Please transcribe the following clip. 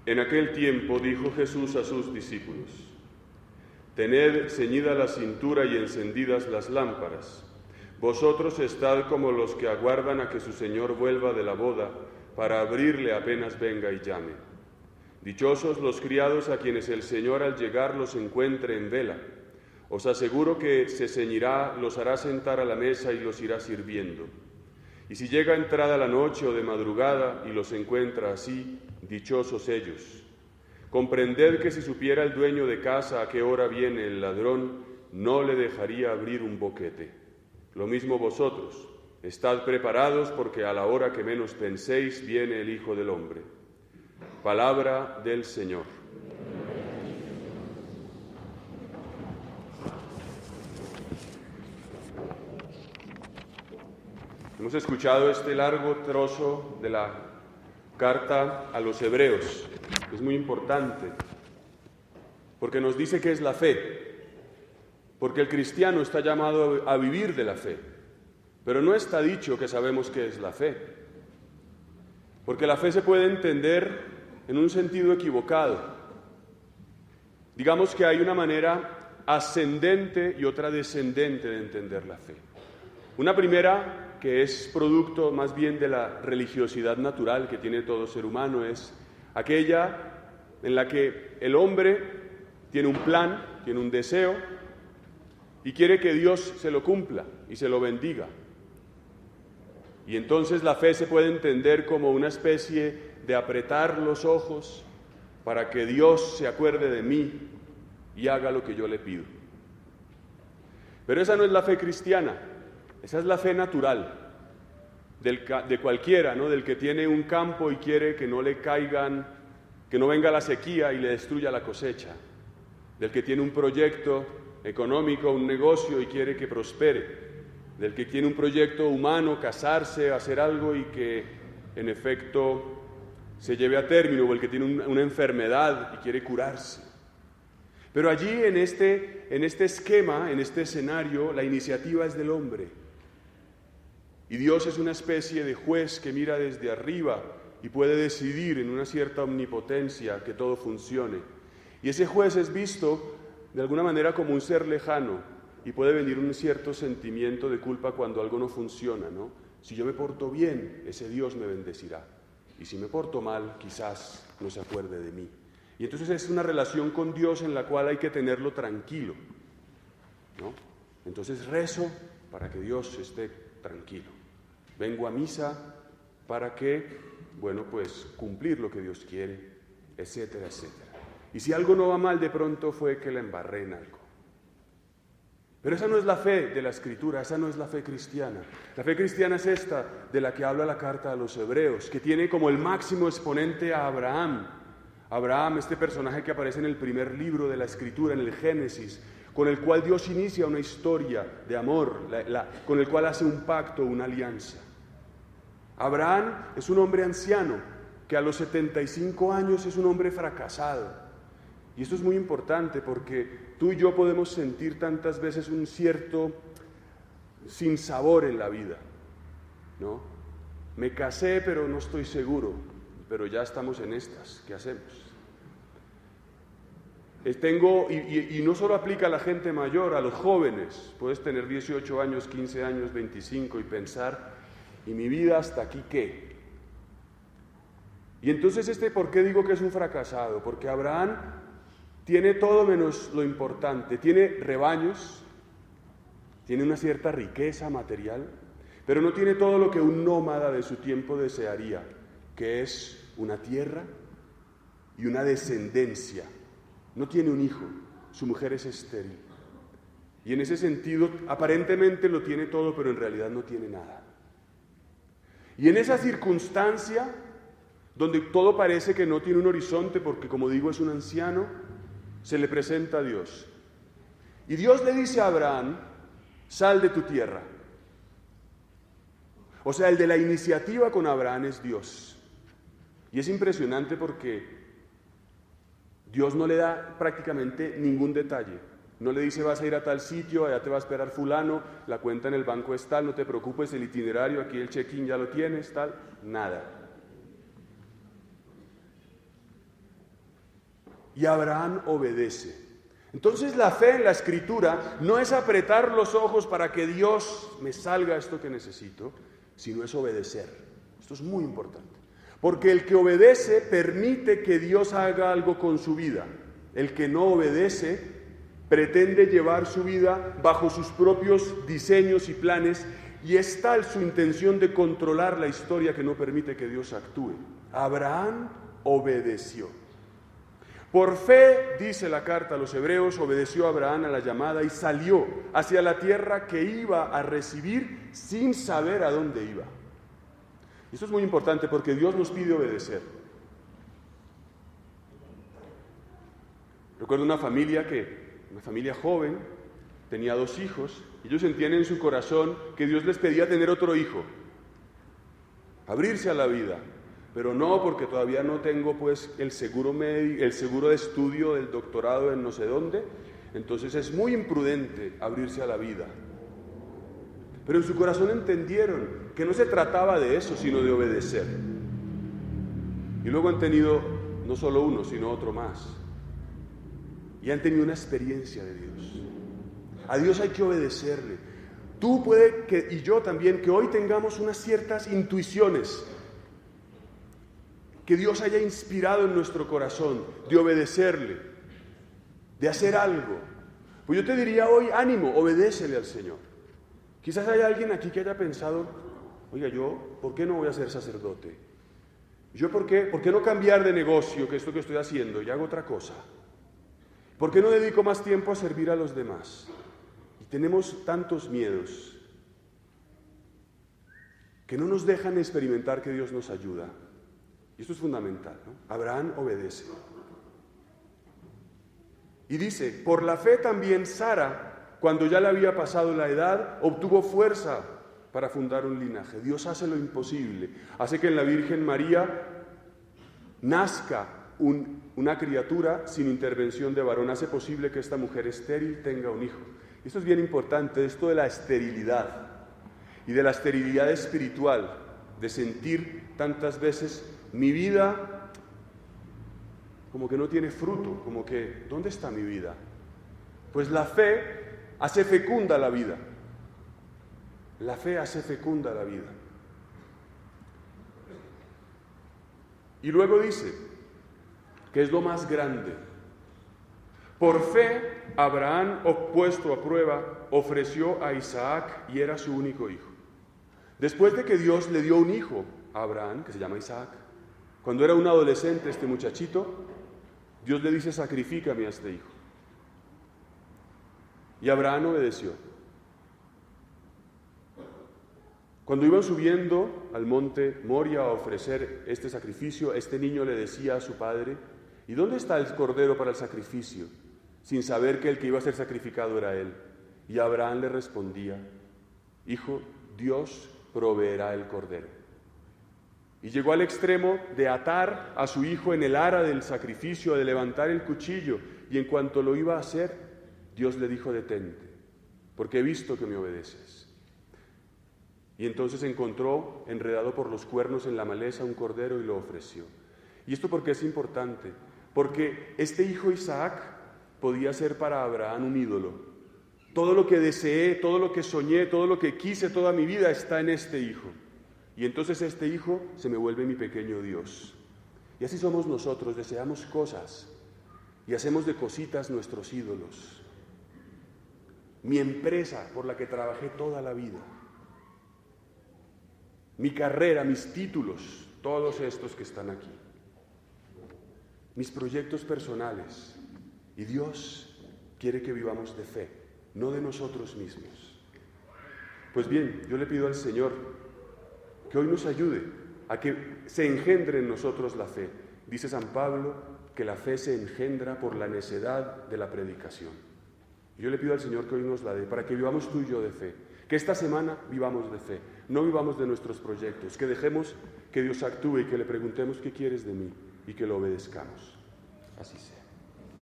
En aquel tiempo dijo Jesús a sus discípulos: Tened ceñida la cintura y encendidas las lámparas. Vosotros estad como los que aguardan a que su Señor vuelva de la boda, para abrirle apenas venga y llame. Dichosos los criados a quienes el Señor al llegar los encuentre en vela. Os aseguro que se ceñirá, los hará sentar a la mesa y los irá sirviendo. Y si llega entrada la noche o de madrugada y los encuentra así, dichosos ellos. Comprended que si supiera el dueño de casa a qué hora viene el ladrón, no le dejaría abrir un boquete. Lo mismo vosotros, estad preparados porque a la hora que menos penséis viene el Hijo del Hombre. Palabra del Señor. Hemos escuchado este largo trozo de la carta a los Hebreos. Es muy importante, porque nos dice qué es la fe, porque el cristiano está llamado a vivir de la fe, pero no está dicho que sabemos qué es la fe, porque la fe se puede entender en un sentido equivocado. Digamos que hay una manera ascendente y otra descendente de entender la fe. Una primera, que es producto más bien de la religiosidad natural que tiene todo ser humano, es aquella en la que el hombre tiene un plan, tiene un deseo y quiere que Dios se lo cumpla y se lo bendiga. Y entonces la fe se puede entender como una especie de apretar los ojos para que Dios se acuerde de mí y haga lo que yo le pido. Pero esa no es la fe cristiana, esa es la fe natural. De cualquiera, ¿no? Del que tiene un campo y quiere que no le caigan, que no venga la sequía y le destruya la cosecha. Del que tiene un proyecto económico, un negocio y quiere que prospere. Del que tiene un proyecto humano, casarse, hacer algo y que en efecto se lleve a término, o el que tiene una enfermedad y quiere curarse. Pero allí en este esquema, en este escenario, la iniciativa es del hombre. Y Dios es una especie de juez que mira desde arriba y puede decidir en una cierta omnipotencia que todo funcione. Y ese juez es visto de alguna manera como un ser lejano y puede venir un cierto sentimiento de culpa cuando algo no funciona, ¿no? Si yo me porto bien, ese Dios me bendecirá. Y si me porto mal, quizás no se acuerde de mí. Y entonces es una relación con Dios en la cual hay que tenerlo tranquilo, ¿no? Entonces rezo para que Dios esté tranquilo. Vengo a misa para que, pues cumplir lo que Dios quiere, etcétera, etcétera. Y si algo no va mal, de pronto fue que la embarré en algo. Pero esa no es la fe de la Escritura, esa no es la fe cristiana. La fe cristiana es esta de la que habla la carta a los Hebreos, que tiene como el máximo exponente a Abraham. Abraham, este personaje que aparece en el primer libro de la Escritura, en el Génesis, con el cual Dios inicia una historia de amor, con el cual hace un pacto, una alianza. Abraham es un hombre anciano, que a los 75 años es un hombre fracasado. Y esto es muy importante porque tú y yo podemos sentir tantas veces un cierto sinsabor en la vida, ¿no? Me casé, pero no estoy seguro, pero ya estamos en estas, ¿qué hacemos? Y no solo aplica a la gente mayor, a los jóvenes. Puedes tener 18 años, 15 años, 25 y pensar, ¿y mi vida hasta aquí qué? Y entonces ¿por qué digo que es un fracasado? Porque Abraham tiene todo menos lo importante. Tiene rebaños, tiene una cierta riqueza material, pero no tiene todo lo que un nómada de su tiempo desearía, que es una tierra y una descendencia. No tiene un hijo, su mujer es estéril. Y en ese sentido, aparentemente lo tiene todo, pero en realidad no tiene nada. Y en esa circunstancia, donde todo parece que no tiene un horizonte, porque como digo es un anciano, se le presenta a Dios. Y Dios le dice a Abraham, sal de tu tierra. O sea, el de la iniciativa con Abraham es Dios. Y es impresionante porque Dios no le da prácticamente ningún detalle. No le dice vas a ir a tal sitio, allá te va a esperar fulano, la cuenta en el banco es tal, no te preocupes, el itinerario, aquí el check-in ya lo tienes, tal, nada. y Abraham obedece. Entonces la fe en la Escritura no es apretar los ojos para que Dios me salga esto que necesito, sino es obedecer. Esto es muy importante. Porque el que obedece permite que Dios haga algo con su vida. El que no obedece pretende llevar su vida bajo sus propios diseños y planes, y es tal su intención de controlar la historia que no permite que Dios actúe. Abraham obedeció. Por fe, dice la carta a los Hebreos, obedeció Abraham a la llamada y salió hacia la tierra que iba a recibir sin saber a dónde iba. Esto es muy importante porque Dios nos pide obedecer. Recuerdo una familia joven, tenía 2 hijos, y ellos sentían en su corazón que Dios les pedía tener otro hijo, abrirse a la vida, pero no, porque todavía no tengo pues el seguro de estudio del doctorado en no sé dónde, entonces es muy imprudente abrirse a la vida. Pero en su corazón entendieron que no se trataba de eso, sino de obedecer. Y luego han tenido no solo uno, sino otro más. Y han tenido una experiencia de Dios. A Dios hay que obedecerle. Tú puede que, y yo también, que hoy tengamos unas ciertas intuiciones que Dios haya inspirado en nuestro corazón, de obedecerle, de hacer algo. Pues yo te diría hoy, ánimo, obedécele al Señor. Quizás haya alguien aquí que haya pensado, oiga, yo, ¿por qué no voy a ser sacerdote? Yo, ¿por qué no cambiar de negocio, que esto que estoy haciendo, y hago otra cosa? ¿Por qué no dedico más tiempo a servir a los demás? Y tenemos tantos miedos que no nos dejan experimentar que Dios nos ayuda. Y esto es fundamental, ¿no? Abraham obedece. Y dice, por la fe también Sara, cuando ya le había pasado la edad, obtuvo fuerza para fundar un linaje. Dios hace lo imposible, hace que en la Virgen María nazca una criatura sin intervención de varón, hace posible que esta mujer estéril tenga un hijo. Esto es bien importante, esto de la esterilidad y de la esterilidad espiritual, de sentir tantas veces mi vida como que no tiene fruto, como que, ¿dónde está mi vida? Pues la fe hace fecunda la vida. La fe hace fecunda la vida. Y luego dice, que es lo más grande. Por fe, Abraham, puesto a prueba, ofreció a Isaac y era su único hijo. Después de que Dios le dio un hijo a Abraham, que se llama Isaac, cuando era un adolescente este muchachito, Dios le dice, sacrifícame a este hijo. Y Abraham obedeció. Cuando iban subiendo al monte Moria a ofrecer este sacrificio, este niño le decía a su padre, ¿y dónde está el cordero para el sacrificio? Sin saber que el que iba a ser sacrificado era él. Y Abraham le respondía, hijo, Dios proveerá el cordero. Y llegó al extremo de atar a su hijo en el ara del sacrificio, de levantar el cuchillo, y en cuanto lo iba a hacer, Dios le dijo, detente, porque he visto que me obedeces. Y entonces encontró, enredado por los cuernos en la maleza, un cordero y lo ofreció. ¿Y esto por qué es importante? Porque este hijo Isaac podía ser para Abraham un ídolo. Todo lo que deseé, todo lo que soñé, todo lo que quise toda mi vida está en este hijo. Y entonces este hijo se me vuelve mi pequeño Dios. Y así somos nosotros, deseamos cosas y hacemos de cositas nuestros ídolos. Mi empresa por la que trabajé toda la vida. Mi carrera, mis títulos, todos estos que están aquí. Mis proyectos personales. Y Dios quiere que vivamos de fe, no de nosotros mismos. Pues bien, yo le pido al Señor que hoy nos ayude a que se engendre en nosotros la fe. Dice San Pablo que la fe se engendra por la necedad de la predicación. Y yo le pido al Señor que hoy nos la dé para que vivamos tú y yo de fe. Que esta semana vivamos de fe, no vivamos de nuestros proyectos, que dejemos que Dios actúe y que le preguntemos qué quieres de mí y que lo obedezcamos. Así sea.